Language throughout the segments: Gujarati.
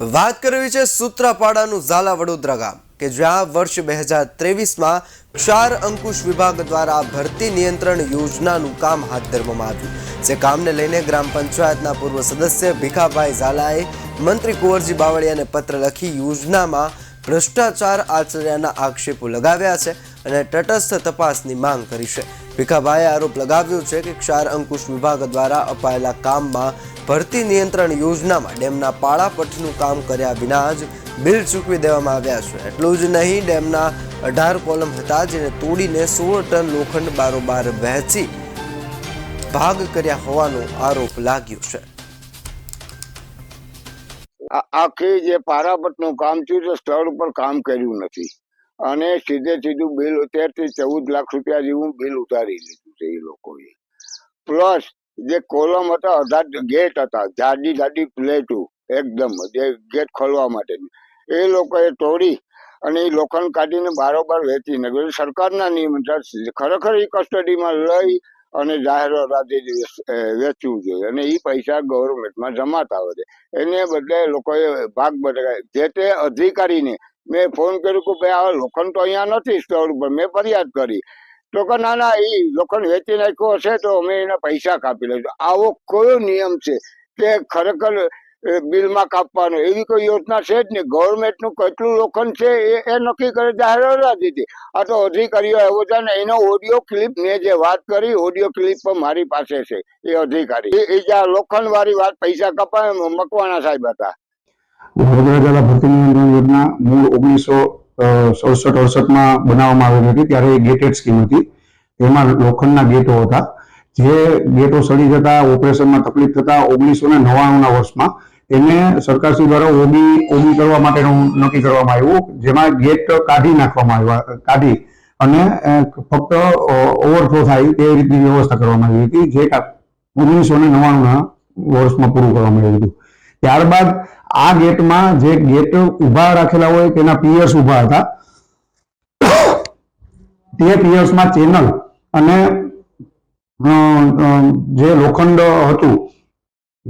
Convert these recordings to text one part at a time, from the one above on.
વાત કરવી છે સૂત્રાપાડાનું ઝાલા વડોદરા ગામ કે જ્યાં વર્ષ 2023માં ક્ષાર અંકુશ વિભાગ દ્વારા ભરતી નિયંત્રણ યોજનાનું કામ હાથ ધરવામાં આવ્યું। જે કામને લઈને ગ્રામ પંચાયતના પૂર્વ સદસ્ય ભીખાભાઈ ઝાલાએ મંત્રી કુંવરજી બાવળિયાને પત્ર લખી યોજનામાં ભ્રષ્ટાચાર આચર્યાના આક્ષેપો લગાવ્યા છે અને તટસ્થ તપાસની માંગ કરી છે। ભીખાભાઈએ આરોપ લગાવ્યો છે કે ક્ષાર અંકુશ વિભાગ દ્વારા અપાયેલા કામમાં ભરતી નિયંત્રણ યોજનામાં ડેમના પાળાપટ્ટીનું કામ કર્યા વિના જ બિલ ચૂકવી દેવામાં આવ્યા છે। એટલું જ નહીં, ડેમના 18 કોલમ હતા જેને તોડીને 16 ટન લોખંડ બારોબાર વહેંચી ભાગ કર્યા હોવાનો આરોપ લાગ્યો છે। આખી જે પારાપટનું કામ થયું છે સ્થળ ઉપર કામ કર્યું નથી અને સીધું બિલ 13 થી 14 લાખ રૂપિયા જેવું બિલ ઉતારી લીધું છે એ લોકોએ। પ્લસ જે કોલમ હતા 18 ગેટ હતા, જાડી પ્લેટો એકદમ જે ગેટ ખોલવા માટેની એ લોકોએ તોડી અને એ લોખંડ કાઢીને બારોબાર વેચી નાખ્યું। સરકારના નિયમ ખરેખર એ કસ્ટડીમાં લઈ અને જાહેર વેચવું જોઈએ અને એ પૈસા ગવર્મેન્ટમાં જમાતા હોય છે। એને બદલે લોકોએ ભાગ બદલાય। જે તે અધિકારીને મેં ફોન કર્યો કે ભાઈ આ લોખંડ તો અહીંયા નથી સ્થળ ઉપર, મેં ફરિયાદ કરી તો કે ના એ લોખંડ વેચી નાખ્યો હશે તો અમે એના પૈસા કાપી લઈશું। આવો કયો નિયમ છે કે ખરેખર બિલમાં કાપવાનો? એવી કોઈ યોજના છે જ નહીં। ગવર્મેન્ટનું કેટલું લોખંડ છે એ નક્કી કરે જાહેર દીધી। આ તો અધિકારીઓ એવો છે ને એનો ઓડિયો ક્લિપ મેં જે વાત કરી ઓડિયો ક્લિપ પણ મારી પાસે છે। એ અધિકારી એ જ્યાં લોખંડ વાળી વાત પૈસા કપાય મકવાણા સાહેબ હતા। વડોદરા જિલ્લા ભરતી નિયંત્રણ યોજના મૂળ 1967-68માં બનાવવામાં આવેલી હતી। ત્યારે એ ગેટેડ સ્કીમ હતી। તેમાં લોખંડના ગેટો હતા। જે ગેટો સડી જતા ઓપરેશનમાં તકલીફ થતા 1999ના વર્ષમાં એને સરકારશ્રી દ્વારા ઓબી કરવા માટેનું નક્કી કરવામાં આવ્યું, જેમાં ગેટ કાઢી નાખવામાં આવ્યા, કાઢી અને ફક્ત ઓવરફ્લો થાય તે રીતની વ્યવસ્થા કરવામાં આવી હતી, જે 1999ના વર્ષમાં પૂરું કરવામાં આવ્યું હતું। ત્યારબાદ આ ગેટમાં જે ગેટ ઉભા રાખેલા હોય તેના પિયર્સ ઉભા હતા, તે પિયર્સમાં ચેનલ અને જે લોખંડ હતું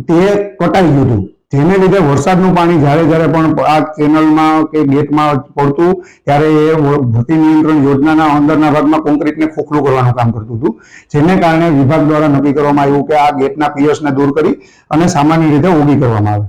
તે કટાઈ ગયું હતું, જેને લીધે વરસાદનું પાણી જ્યારે પણ આ ચેનલમાં કે ગેટમાં પડતું ત્યારે એ ભરતી નિયંત્રણ યોજનાના અંદરના ભાગમાં કોન્ક્રીટને ખોખલું કરવાનું કામ કરતું હતું, જેને કારણે વિભાગ દ્વારા નક્કી કરવામાં આવ્યું કે આ ગેટના પિયર્સને દૂર કરી અને સામાન્ય રીતે ઓગી કરવામાં આવે।